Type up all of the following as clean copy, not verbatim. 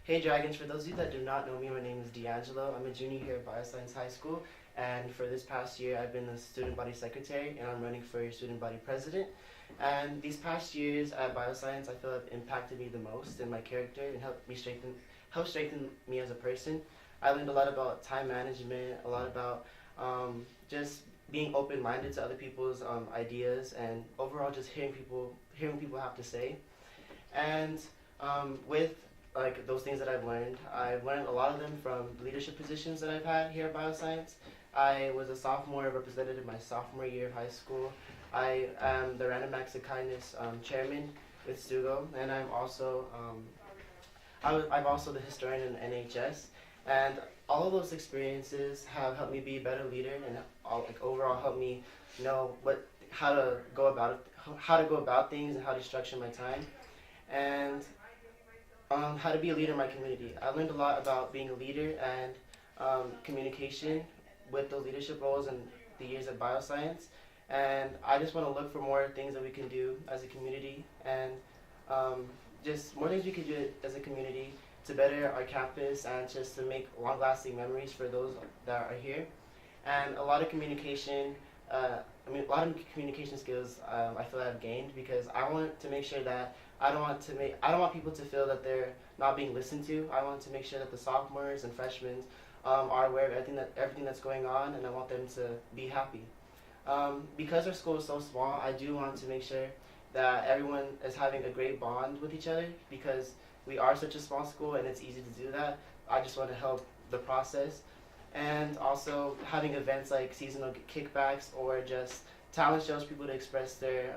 Hey Dragons, for those of you that do not know me, my name is D'Angelo. I'm a junior here at Bioscience High School, and for this past year I've been the student body secretary and I'm running for student body president. And these past years at Bioscience I feel have impacted me the most in my character and helped strengthen me as a person. I learned a lot about time management, a lot about just being open-minded to other people's ideas, and overall just hearing people have to say. And with like those things that I've learned a lot of them from leadership positions that I've had here at Bioscience. I was a sophomore, represented in my sophomore year of high school. I am the Random Acts of Kindness chairman with STUGO, and I'm also the historian in NHS. And all of those experiences have helped me be a better leader, and overall helped me know how to go about things and how to structure my time. And how to be a leader in my community. I learned a lot about being a leader and communication with those leadership roles in the years at Bioscience. And I just want to look for more things that we can do as a community, and just more things we can do as a community to better our campus and just to make long-lasting memories for those that are here. And a lot of communication, a lot of communication skills I feel I've gained because I want to make sure that I don't want people to feel that they're not being listened to. I want to make sure that the sophomores and freshmen are aware of everything that's going on, and I want them to be happy. Because our school is so small, I do want to make sure that everyone is having a great bond with each other because we are such a small school and it's easy to do that. I just want to help the process, and also having events like seasonal kickbacks or just talent shows, people to express their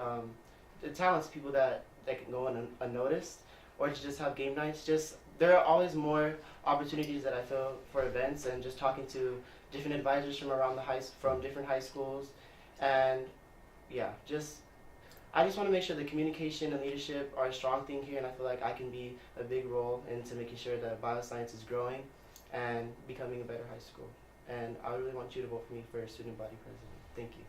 talents, people that can go unnoticed, or to just have game nights. Just there are always more opportunities that I feel for events, and just talking to different advisors from around from different high schools, and yeah, I just want to make sure the communication and leadership are a strong thing here, and I feel like I can be a big role into making sure that Bioscience is growing and becoming a better high school. And I really want you to vote for me for student body president. Thank you.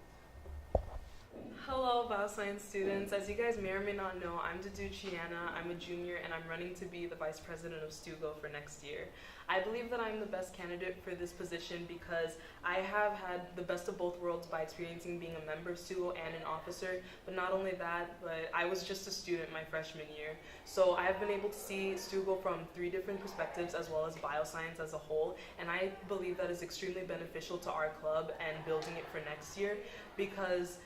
Hello, Bioscience students. As you guys may or may not know, I'm Chiana. I'm a junior, and I'm running to be the vice president of STUGO for next year. I believe that I'm the best candidate for this position because I have had the best of both worlds by experiencing being a member of STUGO and an officer. But not only that, but I was just a student my freshman year. So I have been able to see STUGO from 3 different perspectives as well as Bioscience as a whole. And I believe that is extremely beneficial to our club and building it for next year because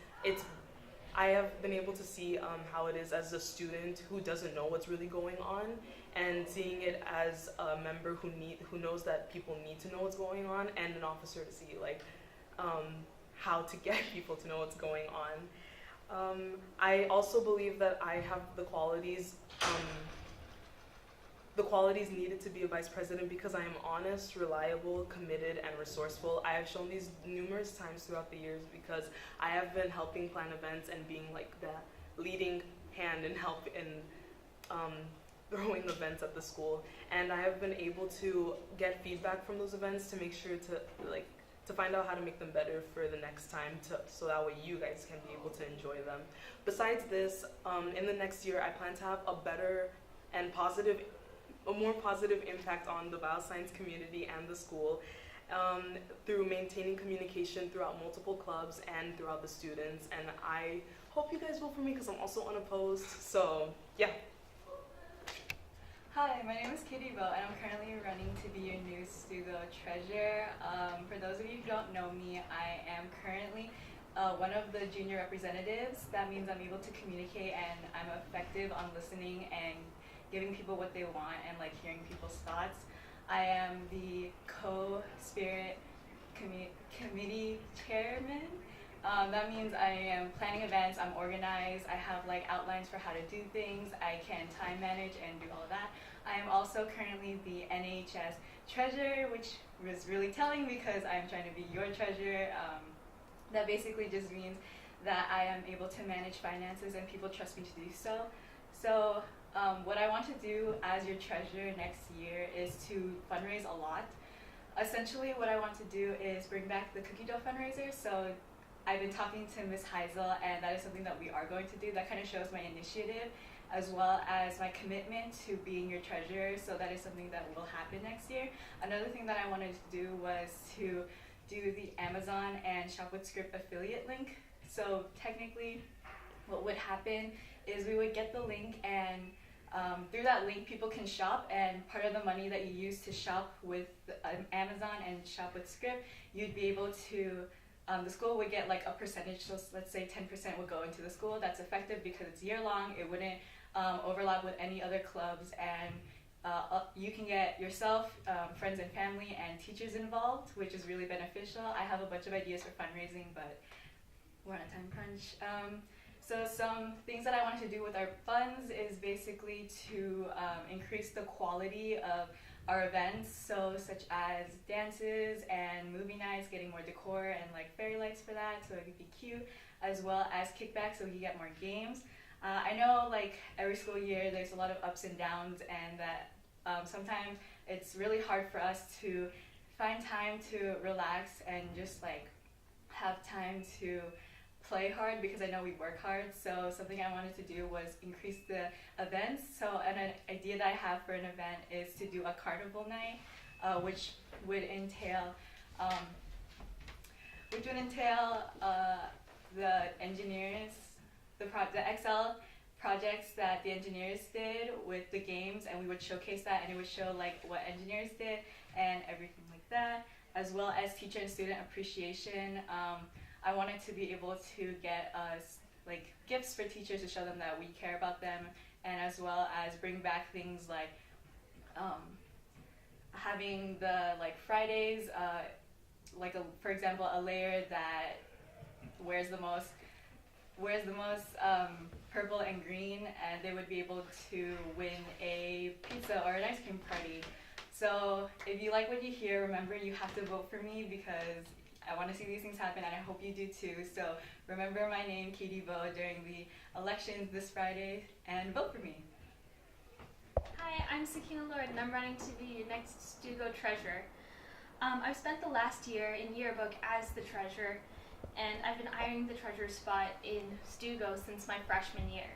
I have been able to see how it is as a student who doesn't know what's really going on, and seeing it as a member who knows that people need to know what's going on, and an officer to see how to get people to know what's going on. I also believe that I have the qualities needed to be a vice president because I am honest, reliable, committed, and resourceful. I have shown these numerous times throughout the years because I have been helping plan events and being like the leading hand and help in throwing events at the school. And I have been able to get feedback from those events to make sure to find out how to make them better for the next time, so that way you guys can be able to enjoy them. Besides this, in the next year, I plan to have a better and a more positive impact on the Bioscience community and the school through maintaining communication throughout multiple clubs and throughout the students. And I hope you guys vote for me because I'm also unopposed. So, yeah. Hi, my name is Katie Bell, and I'm currently running to be your new STUGO treasurer. For those of you who don't know me, I am currently one of the junior representatives. That means I'm able to communicate and I'm effective on listening and giving people what they want and hearing people's thoughts. I am the co-spirit committee chairman. That means I am planning events, I'm organized, I have outlines for how to do things, I can time manage and do all of that. I am also currently the NHS treasurer, which was really telling because I'm trying to be your treasurer. That basically just means that I am able to manage finances and people trust me to do so. So what I want to do as your treasurer next year is to fundraise a lot. Essentially what I want to do is bring back the cookie dough fundraiser. So I've been talking to Ms. Heisel, and that is something that we are going to do. That kind of shows my initiative as well as my commitment to being your treasurer. So that is something that will happen next year. Another thing that I wanted to do was to do the Amazon and Shop with Script affiliate link. So technically, what would happen is we would get the link, and through that link, people can shop, and part of the money that you use to shop with Amazon and Shop with Script, you'd be able to, the school would get like a percentage, so let's say 10% would go into the school. That's effective because it's year long, it wouldn't overlap with any other clubs, and you can get yourself, friends and family, and teachers involved, which is really beneficial. I have a bunch of ideas for fundraising, but we're on a time crunch. So some things that I want to do with our funds is basically to increase the quality of our events, so such as dances and movie nights, getting more decor and like fairy lights for that, so it could be cute, as well as kickbacks, so we can get more games. I know like every school year there's a lot of ups and downs, and that sometimes it's really hard for us to find time to relax and just like have time to play hard, because I know we work hard. So something I wanted to do was increase the events. So an idea that I have for an event is to do a carnival night, which would entail the engineers, the Excel projects that the engineers did with the games, and we would showcase that, and it would show like what engineers did and everything like that, as well as teacher and student appreciation. I wanted to be able to get us like gifts for teachers to show them that we care about them, and as well as bring back things like having the like Fridays, like for example a layer that wears the most purple and green, and they would be able to win a pizza or an ice cream party. So if you like what you hear, remember you have to vote for me, because I want to see these things happen, and I hope you do too. So remember my name, Katie Vo, during the elections this Friday, and vote for me. Hi, I'm Sakina Lord, and I'm running to be your next STUGO treasurer. I've spent the last year in yearbook as the treasurer, and I've been eyeing the treasurer spot in STUGO since my freshman year.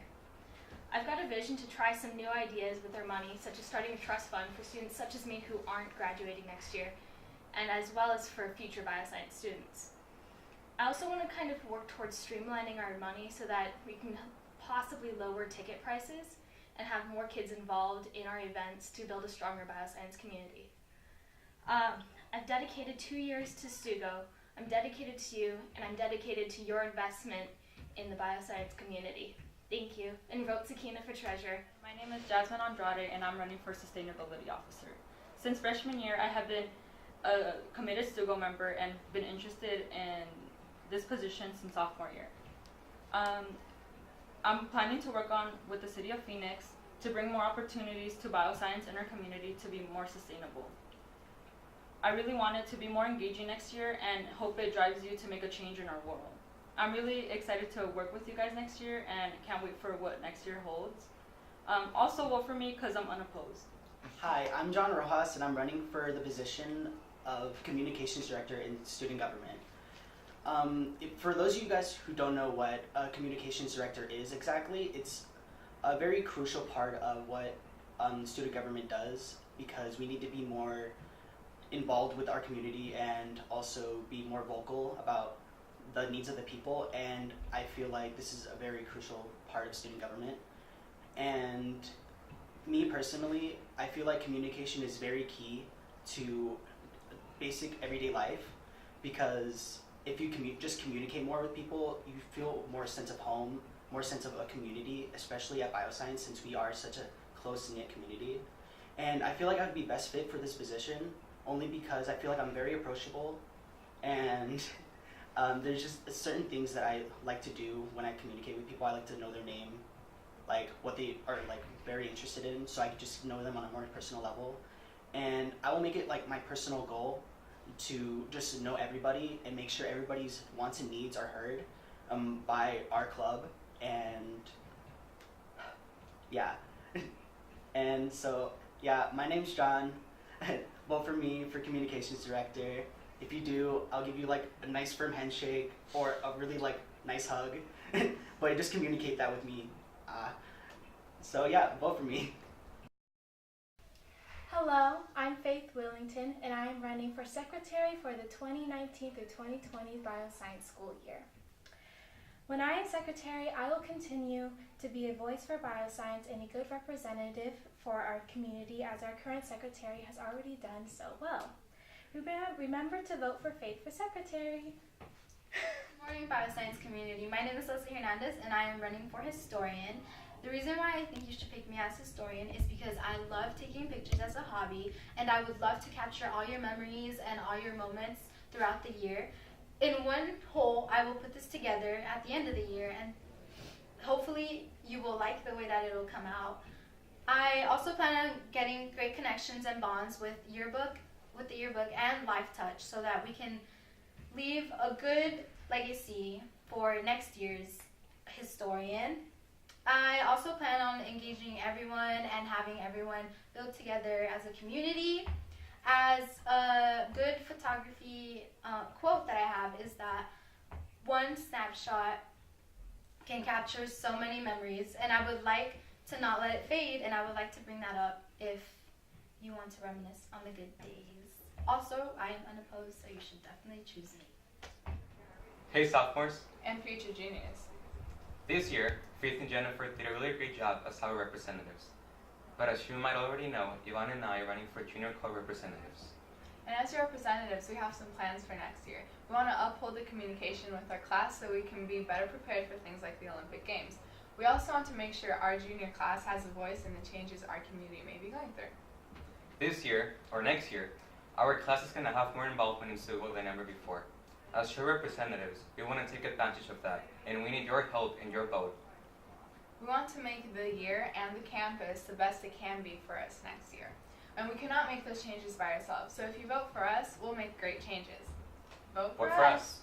I've got a vision to try some new ideas with our money, such as starting a trust fund for students such as me who aren't graduating next year, and as well as for future bioscience students. I also want to kind of work towards streamlining our money so that we can possibly lower ticket prices and have more kids involved in our events to build a stronger bioscience community. I've dedicated 2 years to STUGO. I'm dedicated to you, and I'm dedicated to your investment in the bioscience community. Thank you, and vote Sakina for treasurer. My name is Jasmine Andrade, and I'm running for sustainability officer. Since freshman year, I have been a committed STUGO member and been interested in this position since sophomore year. I'm planning to work with the city of Phoenix to bring more opportunities to bioscience in our community to be more sustainable. I really want it to be more engaging next year, and hope it drives you to make a change in our world. I'm really excited to work with you guys next year, and can't wait for what next year holds. Also vote for me because I'm unopposed. Hi, I'm John Rojas, and I'm running for the position of Communications Director in Student Government. For those of you guys who don't know what a Communications Director is exactly, it's a very crucial part of what student government does, because we need to be more involved with our community and also be more vocal about the needs of the people, and I feel like this is a very crucial part of student government. And me personally, I feel like communication is very key to basic everyday life, because if you just communicate more with people, you feel more sense of home, more sense of a community, especially at bioscience, since we are such a close-knit community. And I feel like I'd be best fit for this position, only because I feel like I'm very approachable, and there's just certain things that I like to do when I communicate with people. I like to know their name, like what they are like very interested in, so I can just know them on a more personal level. And I will make it like my personal goal to just know everybody and make sure everybody's wants and needs are heard by our club. And yeah, and so yeah, my name's John. Vote for me for Communications Director. If you do, I'll give you like a nice firm handshake or a really like nice hug. But just communicate that with me. So yeah, vote for me. Hello, I'm Faith Willington, and I am running for secretary for the 2019 through 2020 Bioscience school year. When I am secretary, I will continue to be a voice for bioscience and a good representative for our community, as our current secretary has already done so well. Remember to vote for Faith for secretary. Good morning, bioscience community. My name is Leslie Hernandez, and I am running for historian. The reason why I think you should pick me as historian is because I love taking pictures as a hobby, and I would love to capture all your memories and all your moments throughout the year. In one whole, I will put this together at the end of the year, and hopefully you will like the way that it will come out. I also plan on getting great connections and bonds with the yearbook and Life Touch, so that we can leave a good legacy for next year's historian. I also plan on engaging everyone and having everyone build together as a community. As a good photography quote that I have is that one snapshot can capture so many memories, and I would like to not let it fade, and I would like to bring that up if you want to reminisce on the good days. Also, I am unopposed, so you should definitely choose me. Hey sophomores! And future juniors. This year, Faith and Jennifer did a really great job as our representatives. But as you might already know, Ivan and I are running for junior club representatives. And as your representatives, we have some plans for next year. We want to uphold the communication with our class so we can be better prepared for things like the Olympic Games. We also want to make sure our junior class has a voice in the changes our community may be going through. This year, or next year, our class is going to have more involvement in STUGO than ever before. As your representatives, we want to take advantage of that, and we need your help and your vote. We want to make the year and the campus the best it can be for us next year. And we cannot make those changes by ourselves. So if you vote for us, we'll make great changes. Vote for us.